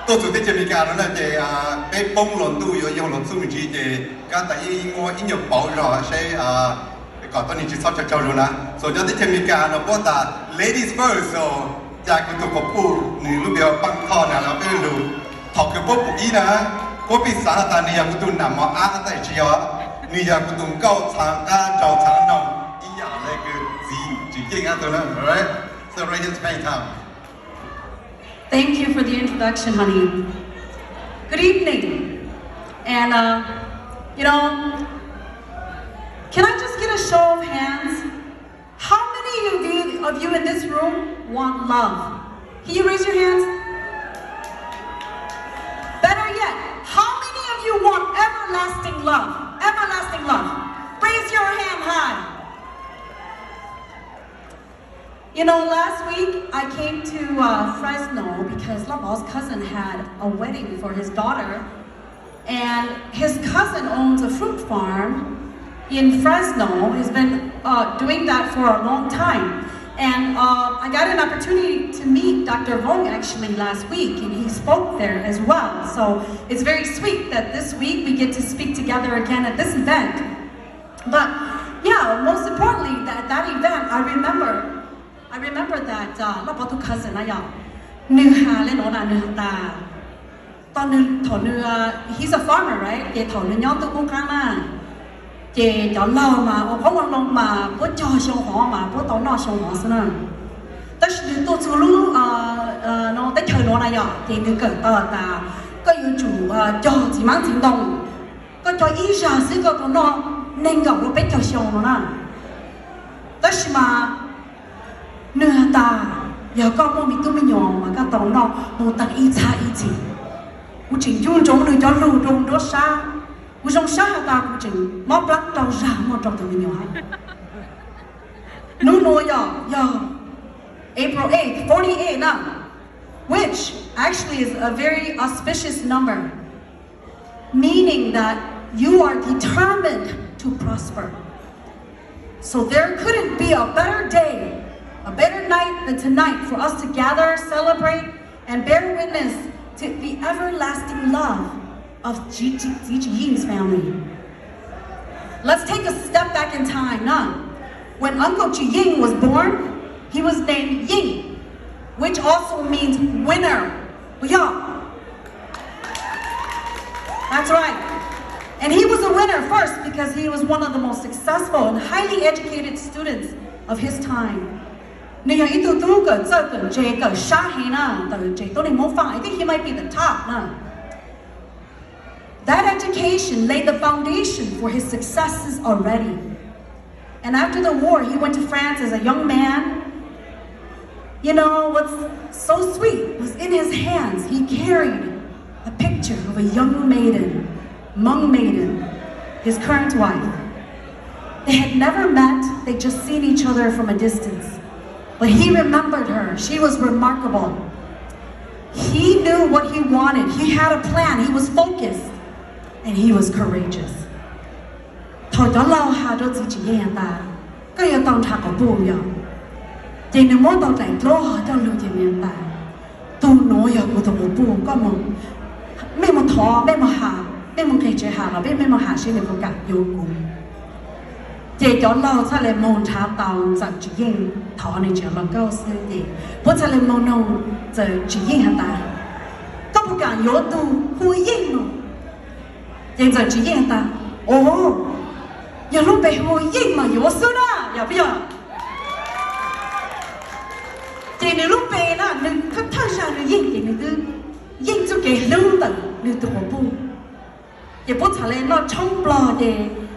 多数的这边讲呢，被崩轮都有用轮数名字刚才我引用保了ก่อนตอนนี้จะชอบเจ้ารู้นะส่วนที่จะมีการเราพูดแต่ ladies first อยากตัวกับผู้หนึ่งรูปเดียวปังทอนะเราไม่รู้ถอดคือพวกอีนะพวกปีศาจตานี่ยังกุตุนนำมาอ้างแต่เชียวนี่ยังกุตุนเก้าทางการเจ้าทางน้องอีอย่างอะไรคือจีเก่งอ่ะตัวนั้น alright so right in Spain time Thank you for the introduction, honey. Good evening, and can I just get a show of hands? How many of you in this room want love? Can you raise your hands? Better yet, how many of you want everlasting love? Everlasting love. Raise your hand high. You know, last week I came to Fresno because LugTxaj's cousin had a wedding for his daughter, and his cousin owns a fruit farm in Fresno. He's been doing that for a long time. And I got an opportunity to meet Dr. Fang actually last week, and he spoke there as well. So it's very sweet that this week we get to speak together again at this event. But yeah, most importantly, that event, I remember that LugTxaj's cousin, he's a farmer, right? Chị chọn lâu mà có một lần mà bố cho xong họ mà bố tao nói xong họ xí nè, tất nhiên tôi chú lu nó tới chơi nó này ạ, thì người cởi tờ ta có yêu chủ cho chỉ mang chính đồng, có cho ý ra xí có tao nó nên gặp nó biết cho xong nó nè, tất nhiên mà nửa ta giờ có một mình tôi mới nhon mà cái tao nó tăng ý cha ý chỉ, tôi chỉ dùng trong người cho lưu trong đó xa. Cú trong sáng ta cũng chừng móp lắc đầu ra một trong tụi mình nhỏ nụ nồi April 8th, 48 now, which actually is a very auspicious number, meaning that you are determined to prosper. So there couldn't be a better day, a better night than tonight for us to gather, celebrate, and bear witness to the everlasting love of Yeng's family. Let's take a step back in time now. When Uncle Yeng was born, he was named Yeng, which also means winner. That's right. And he was a winner first because he was one of the most successful and highly educated students of his time. I think he might be the top now. That education laid the foundation for his successes already. And after the war, he went to France as a young man. You know, what's so sweet was in his hands, he carried a picture of a young maiden, Hmong maiden, his current wife. They had never met, they'd just seen each other from a distance. But he remembered her, she was remarkable. He knew what he wanted, he had a plan, he was focused. And he was courageous. Thôi đó lâu hà đó chỉ nghe ta, có yêu tông thạc của bùa vậy. Chỉ nếu muốn tông lại lỗ họ cho lưu chỉ nghe ta, tu nói yêu của tông bùa có một, mấy một thọ, mấy một hà, mấy một cái chơi hà là mấy một hà xin được có cả yêu cùng. Chỉ cho lâu sao lại môn tháp tàu giật chỉ nghe thọ này chỉ là câu xưa gì, bố sao lại môn nông giờ chỉ nghe hà ta, có một cả yếu tu hui yên rồi. Yeng giờ chỉ Yeng ta, giờ lúc bé hồi Yeng mà yếu xưa đó, giờ bây giờ, chỉ nếu lúc bé là nên khắp thang ra nên Yeng thì nên cứ Yeng cho cái lâu tận nên tụi họ bu, giờ bố trả lời nó trong bò thì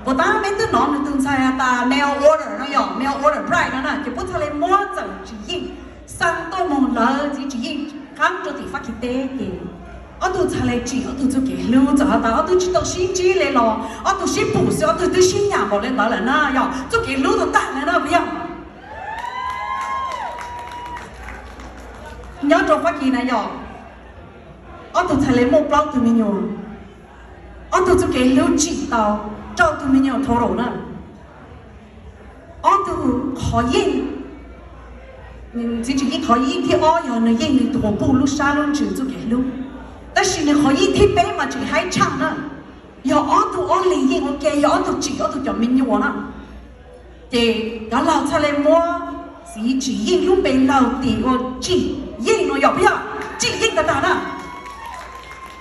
bố ta mấy đứa nó nên tương sai ta mail order nó giờ mail order bride nó nè, giờ bố trả lời mua giờ chỉ Yeng, sang tô mòn lỡ chỉ Yeng khám cho thì phát tế thì. Ở tôi trả lời chị, ở tôi cho cái lưu cho ta, ở tôi chỉ tao xin chỉ lấy lo, ở tôi xin bù sữa, ở tôi xin nhà bỏ lên đó là na, yo, cho cái lưu tôi tặng lên đó bây giờ. Nhớ trong phát kỳ này yo, ở tôi trả lời một bao tụi mình nhiều, ở tôi cho cái lưu chị tao, cho tụi mình nhiều thổ lộ nữa, ở tôi khó yên, chỉ chỉ可以ที่อ้อย呢ยิ่งตัวปูลูกชาลุนจืดจุกลูกแต่สิ่งนี้可以ที่เป๊ะมาจึงให้ช่างนะอย่าอ้อตัวอ้อเลยยิ่งโอเคอย่าอ้อตัวจีอ้อตัวจะมินอยู่นะแต่ก็เราทะเลมัวสีจียิ่งลูกเป็นเราตีว่าจียิ่งเนาะ要不要จียิ่งกันนะ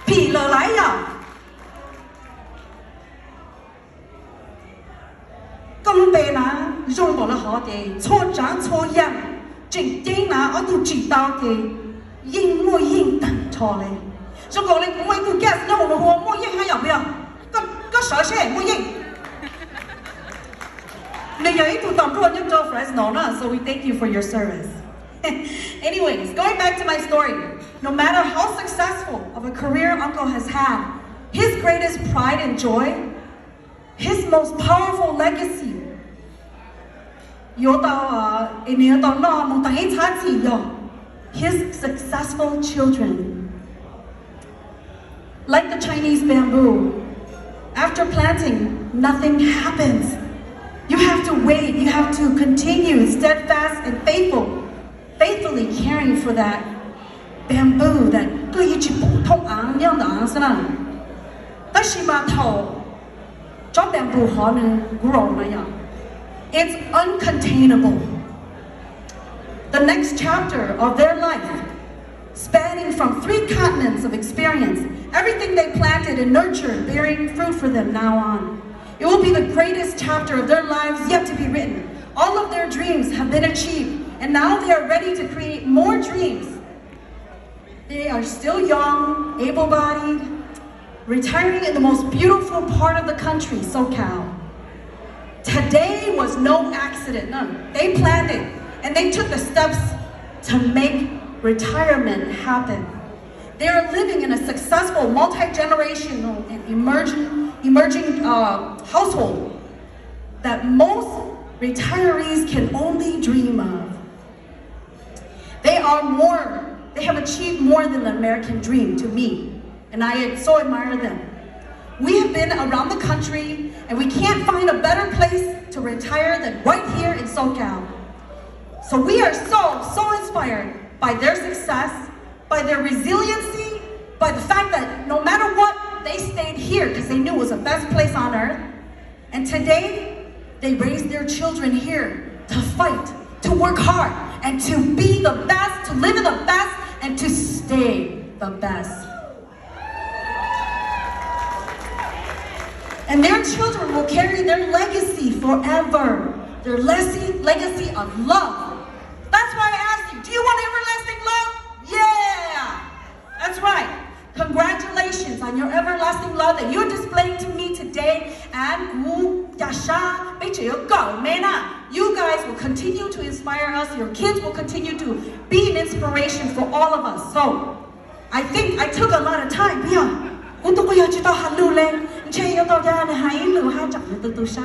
ผีเลยไรอ่ะ咁被呢，用到了好的，错长错样，正经呢，我都知道的，应没应等错嘞。如果你我都 guess 那我们说没应还要不要？个啥事没应？你有一度当中你做 Fresno 呢 ，so we thank you for your service. Anyways, going back to my story, no matter how successful of a career Uncle has had, his greatest pride and joy, his most powerful legacy, his successful children. Like the Chinese bamboo, after planting, nothing happens. You have to wait, you have to continue steadfast and faithfully caring for that bamboo, that 对一只普通昂那样的昂是啦。但是嘛头。Txhawb bamboo grow it's uncontainable. The next chapter of their life, spanning from 3 continents of experience, everything they planted and nurtured, bearing fruit for them now on. It will be the greatest chapter of their lives yet to be written. All of their dreams have been achieved, and now they are ready to create more dreams. They are still young, able-bodied, retiring in the most beautiful part of the country, SoCal. Today was no accident, none. They planned it, and they took the steps to make retirement happen. They are living in a successful, multi-generational and emerging household that most retirees can only dream of. They have achieved more than the American dream to me. And I so admire them. We have been around the country, and we can't find a better place to retire than right here in SoCal. So we are so inspired by their success, by their resiliency, by the fact that no matter what, they stayed here because they knew it was the best place on earth. And today, they raised their children here to fight, to work hard, and to be the best, to live in the best, and to stay the best. And their children will carry their legacy forever. Their legacy of love. That's why I asked you, do you want everlasting love? Yeah! That's right. Congratulations on your everlasting love that you're displaying to me today. And you guys will continue to inspire us. Your kids will continue to be an inspiration for all of us. So, I think I took a lot of time. Yeah. 我都不要知道喊路嘞，你却要到家里喊一路喊长得都啥？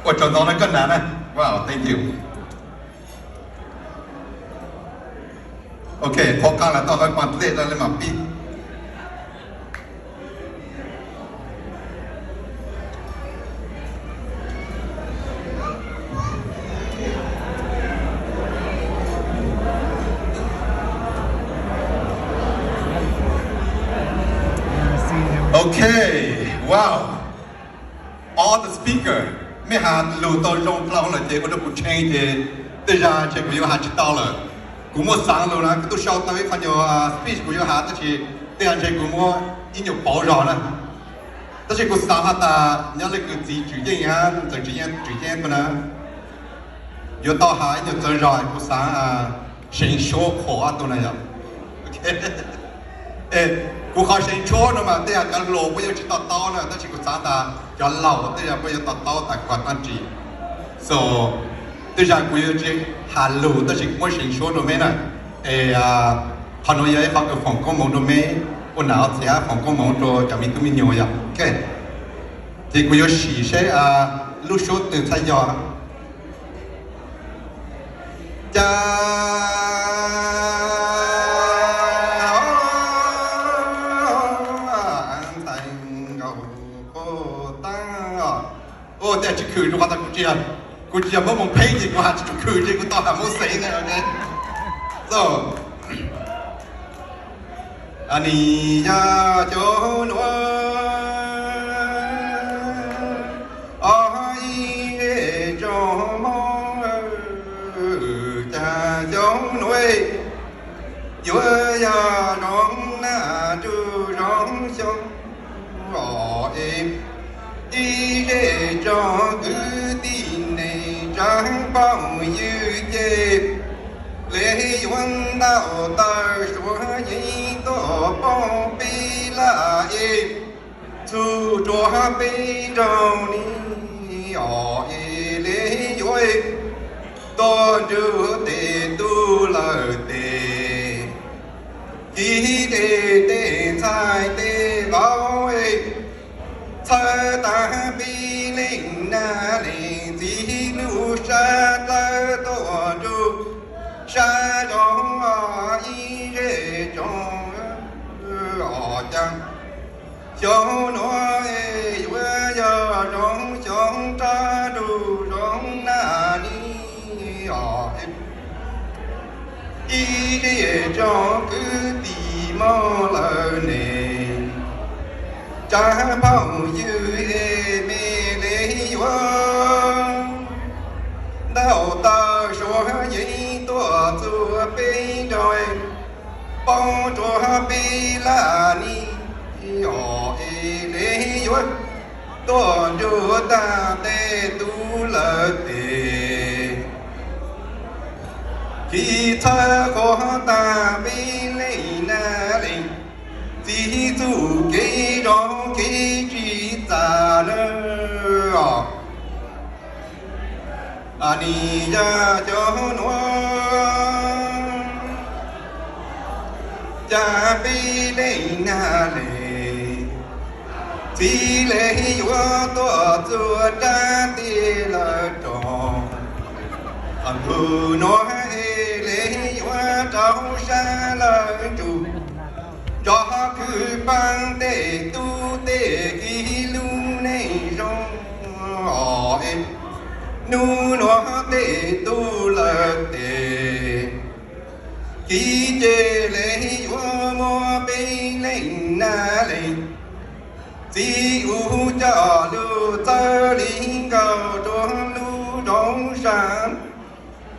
我找到了更难的，哇 ，Thank you。OK， พอการละต่อไปความเล่แล้วเลยมาปี Okay, wow. All the speaker, me had lo to rong lao la je ko do change de ja che ko yo ha chi tao la. Ku mo sang lo na ku shao ta kan yo speech ku yo ha ta chi de han che ku mo in yo bao ra la. Ta che ku sa ha ta nya le ku ji ju yin ya, zhe ji yan bu na. Yo tao ha yo zhe ra ku sa shen shuo ko a do na ya. Okay. กูขอเชิญชวนมาแต่การโลภยังจะต่อต้อนนะแต่ชิคุสาตาจะเล่าแต่ยังไม่จะต่อต้อแต่ก่อนนั่นจี so แต่ยังกูยังจะฮัลโหลแต่ชิคุไม่เชิญชวนดูไหมนะพอหนูยังฟังกับฝั่งก้มมองดูไหมวันหนาวเสียฝั่งก้มมองดูจะมีตุ้มมีเหนียวอย่างโอเคที่กูยังฉี่ใช่ลูกชุดตื่นสายยอจะ Tang ô để chỉ khử cho ta cụ chia mất một page gì qua chỉ khử thì cụ tao làm một sấy này ok rồi anh đi ra chỗ nó ai cho mong cha giống nuôi vừa giờ rong na trừ rong sông họ em đi để cho cứ tin này trắng bao như chê lễ quân đạo ta số gì tổ bao bi là em thu cho bi trong ni họ lễ vui tôi đưa tề tu lời tề ký tề sai tề bảo em thơ ta bi linh na linh gì nu sa ta tổ tu sa trong y rê trong họ chăng cho nó vừa giờ trong ta đủ trong na ni họ y rê cho cứ tìm mò lời này cha bao nhiêu mê lễ vương đạo ta số gì tua chùa bên trời bao chùa bên là ni họ lễ vương tua chùa ta tê tu lợ tê khi thơ có ta bên lễ na linh chỉ dù cái đó cái chỉ ta nữa anh ra cho nó cha bi lên na lệ chỉ lệ yo to chùa cha ti là tròn anh hư nói lệ yo trao xa lời chủ cho cứ bằng để tu để ghi lưu này trong họ em nu nó để tu là để khi chế lễ vua mua bên lên na lên chỉ u cho lưu tơ linh cầu trong lưu trong sáng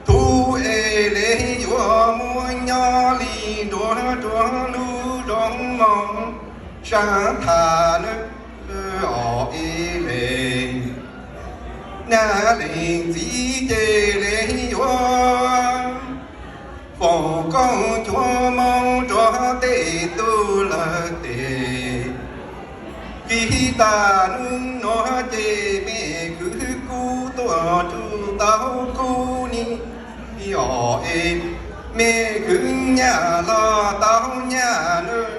thu lễ vua mua nhỏ li đua trong lưu trong mong sáng thà nước họ lên na lên chỉ chế lễ vua phổ công chúa mong cho tề tu là tề khi ta nương nó chê mẹ cứ cu tổ tu tao cu ni họ em mẹ cứ nhà lo tao nhà nữa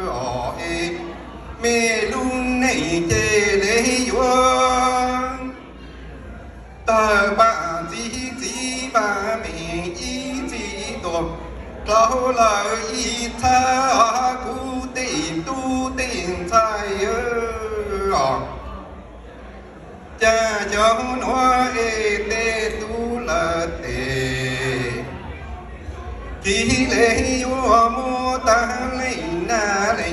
họ em mẹ luôn này chê lễ vua ta bà chỉ bà mẹ ý chỉ tổ lão là ý tha cụ tiền tu tiền sai cha cho nó tê tu là tê khi lễ vua mua ta lấy na lấy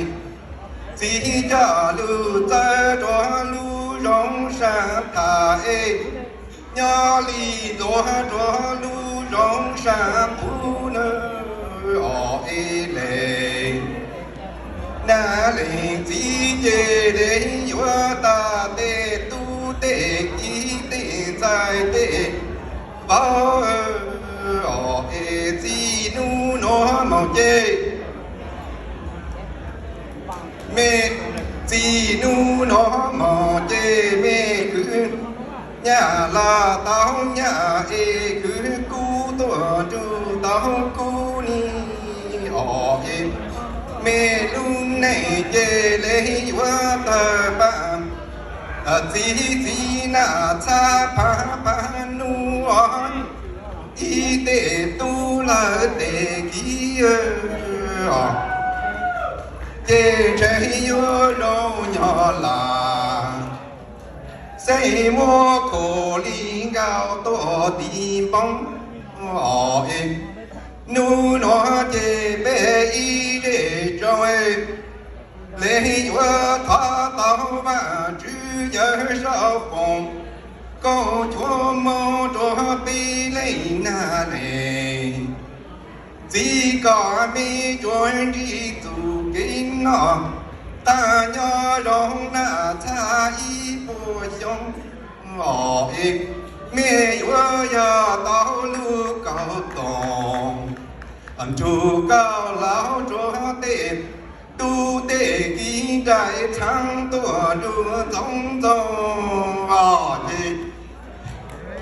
chỉ cho lưu ta cho lưu rong sa thà nhỏ li đua cho lưu rong sa thu nơ họ lệ na lệ chỉ chế để vua ta tê tu tê ký tê sai tê bao họ chỉ nu nó màu chê mẹ chỉ nu nó màu chê mẹ cứ nhà là tao nhà cứ cu tổ tu tao cu ni họ mẹ luôn này chê lễ vua ta ba chỉ na cha pa nu on y tê tu la tê kia chê chê yo lo nhỏ là Say more calling out to the bong. Oh, nu nó chê bê y để joy. Lấy vợ thọ tao và chữ giờ sao phong. Câu chúa mô cho bê lấy na lệ. Chỉ có mi chuẩn đi tu kinh nó. Ta nhớ rong na cha y bùa xong. Ngọ ích mẹ vợ ya tao lưu cầu tòng. Anh chú cao lão cho tệ. Tu tệ ký đại thắng tùa đua giống giống.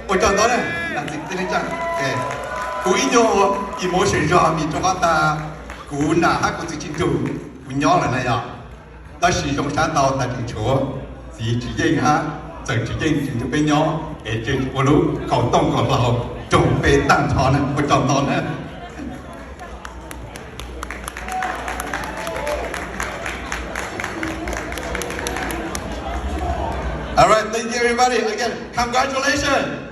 Ôi trời đó này, là gì tên chẳng? Cú ý nhô, emotion rõ mình cho ta. Cú nà hát của sự chính chủ. Cú nhỏ là này à. Ta sử dụng sáng tạo ta trình chúa. Chỉ dành hát. Chẳng chỉ dành chính chủ bên nhỏ. Trên của lúc khẩu tông còn lào. Trông bê tăng thọ này. Ôi trời đó này. All right, thank you everybody. Again, congratulations.